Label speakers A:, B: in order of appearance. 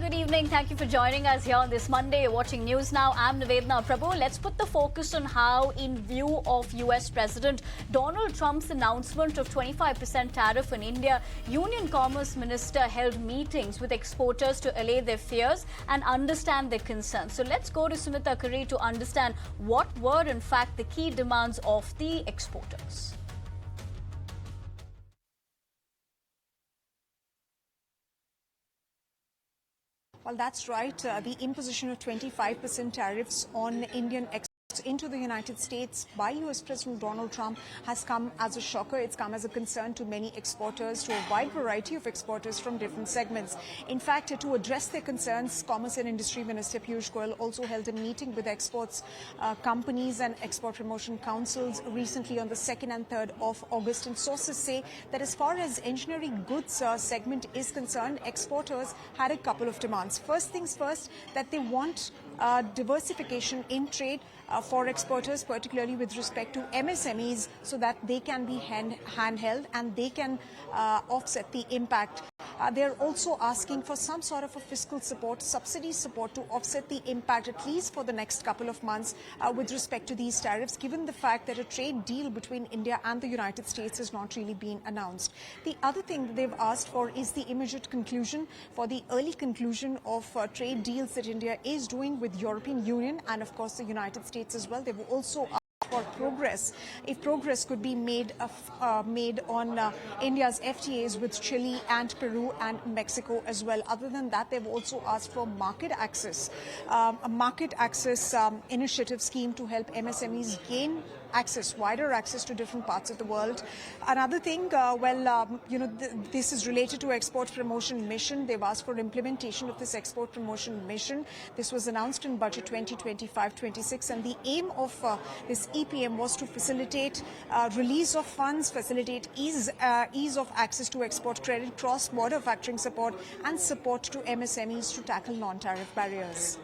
A: good evening. Thank you for joining us here on this Monday. You're watching News Now. I'm Nivedna Prabhu. Let's put the focus on how, in view of US President Donald Trump's announcement of 25% tariff on India, Union Commerce Minister held meetings with exporters to allay their fears and understand their concerns. So let's go to Sumita Kari to understand what were, in fact, the key demands of the exporters.
B: Well, that's right. The imposition of 25% tariffs on Indian exports into the United States by US President Donald Trump has come as a shocker. It's come as a concern to many exporters, to a wide variety of exporters from different segments. In fact, to address their concerns, Commerce and Industry Minister Piyush Goyal also held a meeting with exports companies and export promotion councils recently on the 2nd and 3rd of August. And sources say that as far as engineering goods segment is concerned, exporters had a couple of demands. First things first, that they want diversification in trade for exporters, particularly with respect to MSMEs, so that they can be handheld and they can offset the impact. They're also asking for some sort of a fiscal support, subsidy support to offset the impact, at least for the next couple of months, with respect to these tariffs, given the fact that a trade deal between India and the United States has not really been announced. The other thing that they've asked for is the immediate conclusion, for the early conclusion of trade deals that India is doing with European Union and, of course, the United States as well. They've also for progress, if progress could be made on India's FTAs with Chile and Peru and Mexico as well. Other than that, they've also asked for market access, a market access initiative scheme to help MSMEs gain access, wider access to different parts of the world. Another thing, this is related to export promotion mission. They've asked for implementation of this export promotion mission. This was announced in Budget 2025-26, and the aim of this EPM was to facilitate release of funds, facilitate ease of access to export credit, cross-border factoring support, and support to MSMEs to tackle non-tariff barriers.